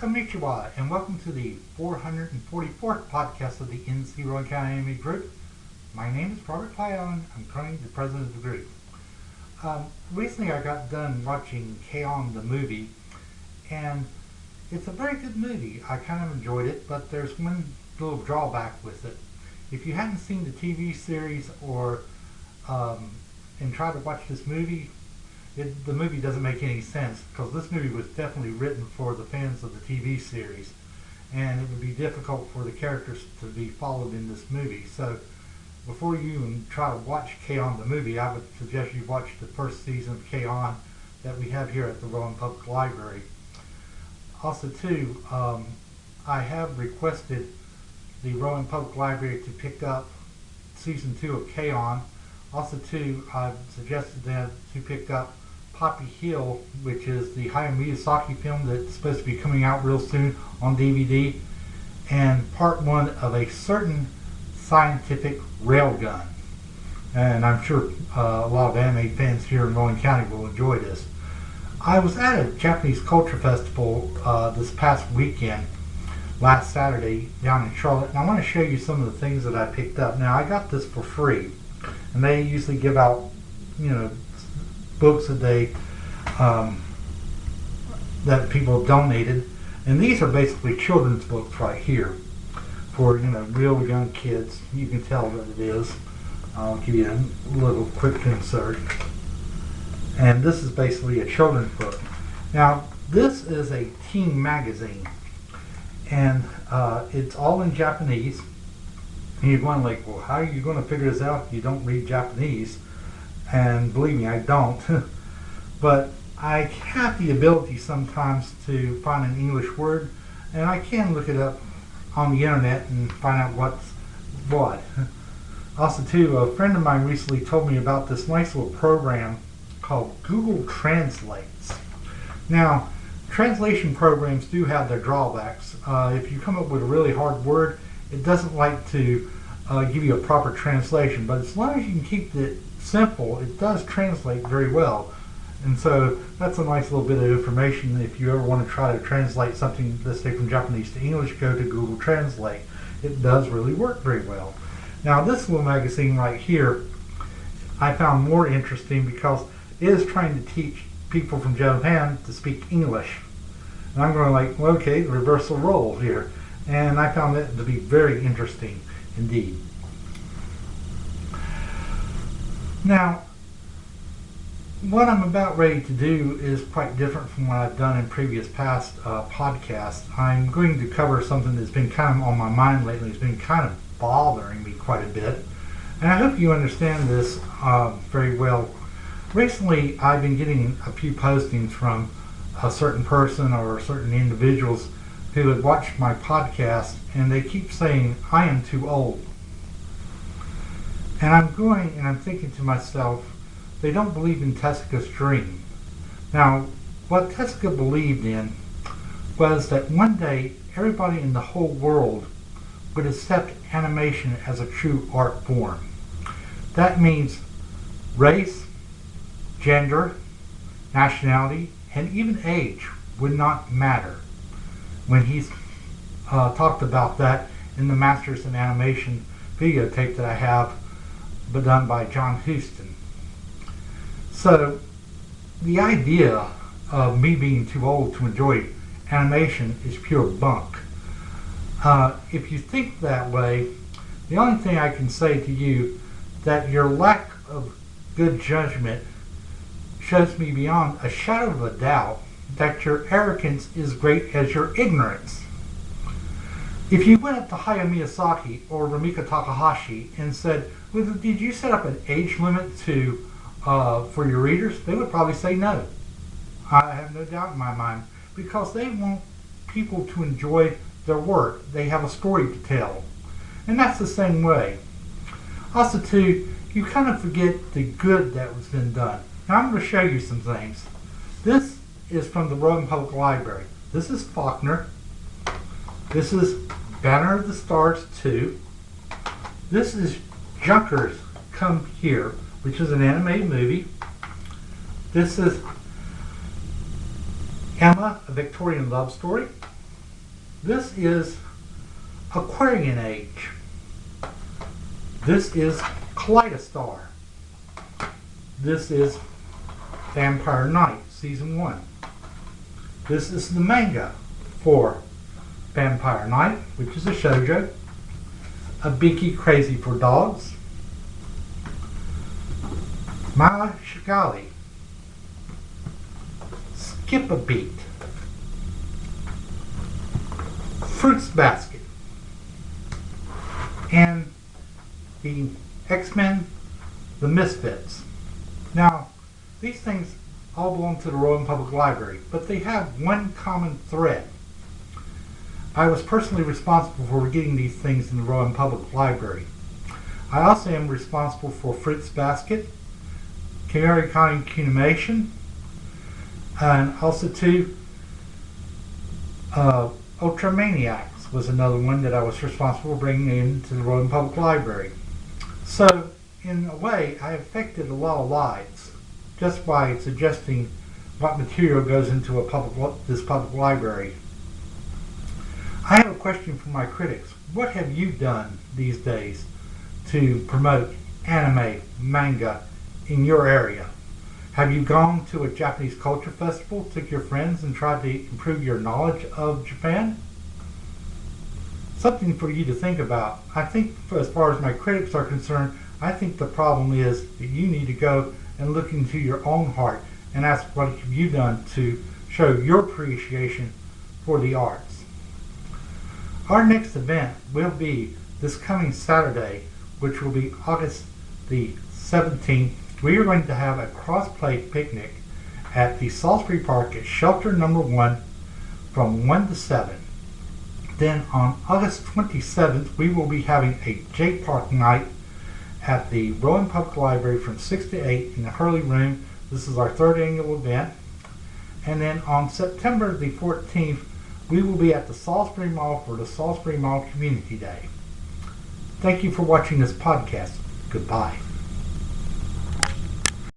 Konnichiwa, and welcome to the 444th podcast of the NC Rowan County Anime Group. My name is Robert Allen. I'm currently the president of the group. Recently I got done watching K-On! The movie, and it's a very good movie. I kind of enjoyed it, but there's one little drawback with it. If you hadn't seen the TV series or and tried to watch this movie, the movie doesn't make any sense, because this movie was definitely written for the fans of the TV series, and it would be difficult for the characters to be followed in this movie. So before you even try to watch K-On! The movie, I would suggest you watch the first season of K-On! That we have here at the Rowan Public Library. Also too, I have requested the Rowan Public Library to pick up season 2 of K-On! Also too, I've suggested them to pick up Poppy Hill, which is the Hayao Miyazaki film that's supposed to be coming out real soon on DVD, and part 1 of a certain scientific railgun. And I'm sure a lot of anime fans here in Rowan County will enjoy this. I was at a Japanese Culture Festival this past weekend, last Saturday, down in Charlotte, and I want to show you some of the things that I picked up. Now, I got this for free, and they usually give out, books that they that people have donated, and these are basically children's books right here for real young kids. You can tell that it is. I'll give you a little quick insert, and this is basically a children's book. Now, this is a teen magazine, and it's all in Japanese. And you're going like, well, how are you going to figure this out if you don't read Japanese? And believe me, I don't. But I have the ability sometimes to find an English word, and I can look it up on the internet and find out what's what. Also too, a friend of mine recently told me about this nice little program called Google Translates. Now, translation programs do have their drawbacks. If you come up with a really hard word, it doesn't like to give you a proper translation, but as long as you can keep it simple, it does translate very well. And so that's a nice little bit of information. If you ever want to try to translate something, let's say from Japanese to English, go to Google Translate. It does really work very well. Now, this little magazine right here I found more interesting because it is trying to teach people from Japan to speak English. And I'm going like, well, okay, reversal role here. And I found it to be very interesting indeed. Now, what I'm about ready to do is quite different from what I've done in previous past podcasts. I'm going to cover something that's been kind of on my mind lately. It's been kind of bothering me quite a bit. And I hope you understand this very well. Recently, I've been getting a few postings from a certain person or certain individuals who had watched my podcast, and they keep saying, I am too old. And I'm thinking to myself, they don't believe in Tezuka's dream. Now, what Tezuka believed in was that one day everybody in the whole world would accept animation as a true art form. That means race, gender, nationality, and even age would not matter. When he's talked about that in the Masters in Animation videotape that I have, but done by John Huston. So the idea of me being too old to enjoy animation is pure bunk. If you think that way, the only thing I can say to you that your lack of good judgment shows me beyond a shadow of a doubt that your arrogance is great as your ignorance. If you went up to Hayao Miyazaki or Rumiko Takahashi and said, well, did you set up an age limit to for your readers? They would probably say no. I have no doubt in my mind, because they want people to enjoy their work. They have a story to tell. And that's the same way. Also too, you kind of forget the good that was been done. Now I'm going to show you some things. This is from the Rowan Public Library. This is Faulkner. This is Banner of the Stars 2. This is Junkers Come Here, which is an animated movie. This is Emma, a Victorian love story. This is Aquarian Age. This is Kaleidostar. This is Vampire Knight Season 1. This is the manga for Vampire Knight, which is a shoujo. A Binky Crazy for Dogs. Mala Shigali. Skip a Beat. Fruits Basket. And the X-Men, the Misfits. Now, these things all belong to the Rowan Public Library, but they have one common thread. I was personally responsible for getting these things in the Rowan Public Library. I also am responsible for Fruits Basket, Canary County Cunimation, and also too, Ultramaniacs was another one that I was responsible for bringing into the Rowan Public Library. So, in a way, I affected a lot of lives just by suggesting what material goes into this public library. I have a question for my critics. What have you done these days to promote anime, manga in your area? Have you gone to a Japanese culture festival, took your friends, and tried to improve your knowledge of Japan? Something for you to think about. I think, as far as my critics are concerned, I think the problem is that you need to go and look into your own heart and ask what have you done to show your appreciation for the arts. Our next event will be this coming Saturday, which will be August the 17th. We are going to have a cross-play picnic at the Salisbury Park at Shelter Number 1 from 1 to 7. Then on August 27th, we will be having a J-Park night at the Rowan Public Library from 6 to 8 in the Hurley Room. This is our third annual event. And then on September the 14th, we will be at the Salisbury Mall for the Salisbury Mall Community Day. Thank you for watching this podcast. Goodbye.